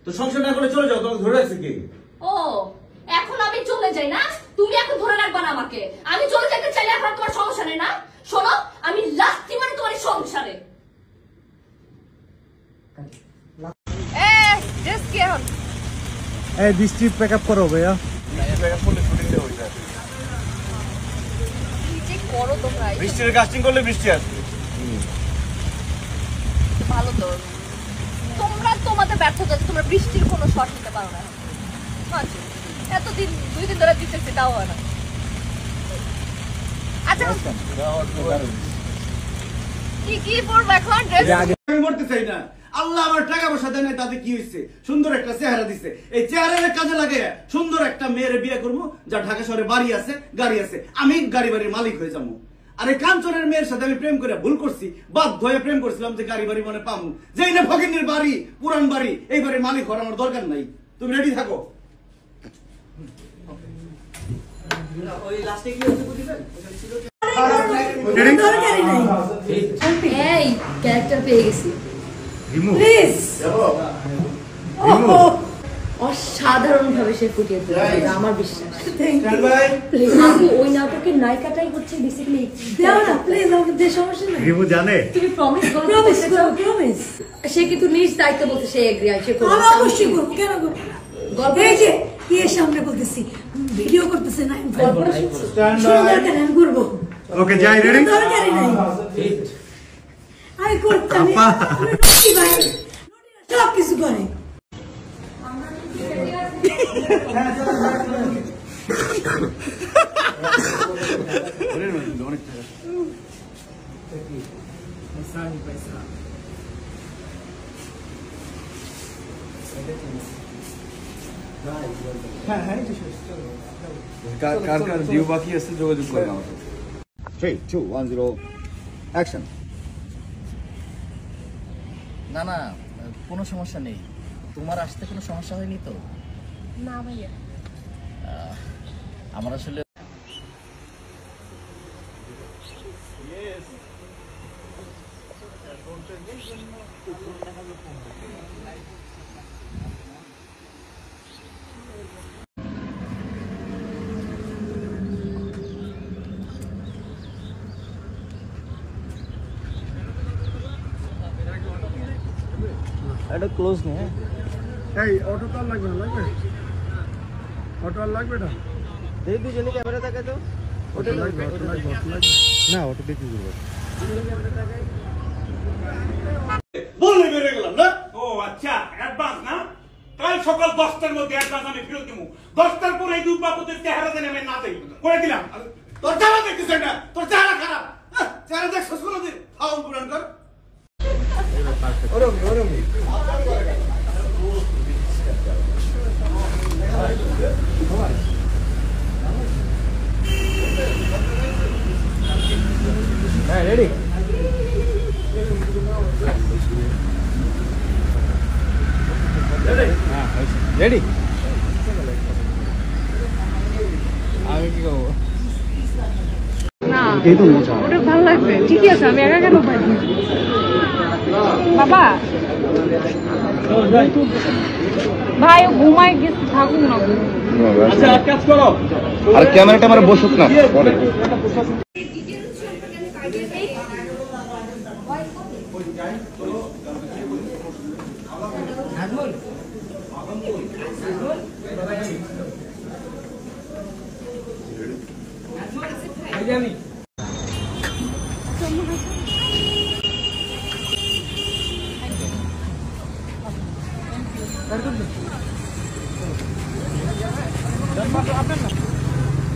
তো সংসার না করে চলে যাও, তোমাকে ধরে রাখছে কে? ও এখন আমি চলে যাই না, তুমি এখন ধরে রাখবা না আমাকে। আমি চলে যেতে চাইলে এখন তোমার সমস্যা নেই না? শোনো, আমি লাস্ট মানে তোমার সংসারে। বৃষ্টি প্যাক আপ করো ভাইয়া। বৃষ্টির কাস্টিং করলে বৃষ্টি আসবে। ভালো তো, তোমরা তোমাদের ব্যর্থতা, তোমরা বৃষ্টির কোনো শট নিতে পারো না। এতদিন 2 দিন ধরে দিতেছি, তাও হয় না। আচ্ছা কি পড়বো এখন? আমি মরতে চাই না। আল্লাহ আমার টাকা পয়সা দেয় না, তাতে কি হয়েছে? সুন্দর একটা চেহারা দিছে, এই চেহারার কাজে লাগে সুন্দর একটা মেয়ের বিয়ে করবো, যা ঢাকা শহরে বাড়ি আছে, গাড়ি আছে, আমি গাড়ি বাড়ির মালিক হয়ে যাবো। আর এই কাঞ্চনের মেয়ের সাথে আমি প্রেম করে ভুল করছি, বাধ্য হয়ে প্রেম করছিলাম যে গাড়ি বাড়ি মনে পাবো, যেই না ফকিনের বাড়ি, পুরান বাড়ি, এই বাড়ির মালিক হওয়ার আমার দরকার নাই। তুমি রেডি থাকো। এই ক্যারেক্টার পেয়ে গেছি। অসাধারণ ভাবে সে ফুটিয়ে তুলেছে, আমার বিশ্বাস। আপু ওই নাটকের নায়িকাটাই হচ্ছে বেসিক্যালি। দাও না প্লিজ, আমাকে যে সমস্যা নেই। রিমু জানে তুমি প্রমিস প্রমিস। সে কিন্তু নিজ দায়িত্ব বলতে সে এগ্রি আছে। আমি অবশ্যই করব, কেন করব? গল্প এই যে কি সামনে বলতেছি, ভিডিও করতেছে না, গল্পটা স্ট্যান্ড বাই আমি করব। ওকে যাই, রেডি? দরকারই নাই, আমি করতাম কি ভাই, সব কিছু করে। কার ডিউ বাকি আছে, যোগাযোগ করে আমাকে। 3, 2, 1, 0 অ্যাকশন। না না, কোনো সমস্যা নেই। তোমার আসতে কোনো সমস্যা হয়নি তো? না ভাইয়া, আমার আসলে এটা ক্লোজ নেই। এই অটো তো লাগবে না, লাগবে অটো আর লাগবে না। এই দুজনে ক্যামেরা তাকাই তো। অটো লাগবে, অটো লাগবে, অটো লাগবে না, অটো দেখি করব। বললে বেরিয়ে গেলাম না। ও আচ্ছা, অ্যাডভান্স না? কাল সকাল 10টার মধ্যে অ্যাডভান্স আমি ফেরত দেবো। 10টার পরে এই দুই বাবুদের চেহারা দেন আমি না দেই করে দিলাম। তোর চেহারা দেখতেছ না, তোর চেহারা খারাপ। চেহারা দেখ শেষ করে দে, ফাউল পুরান কর। হ্যাঁ রেডি। রেডি। আমি কি করবো? না ওটা ভালো লাগবে, ঠিকই আছে। আমি একা কেন পারি বাবা? ভাই ঘুমাই গেছে, থাকুন না। আচ্ছা এক কাজ করো, আর ক্যামেরাটা আমার বসুক না পরে।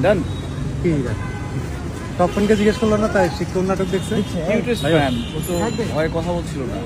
ডান। কি তপনকে জিজ্ঞেস করলো না, তাই সে কোন নাটক দেখছে? ভয়ে কথা বলছিল না।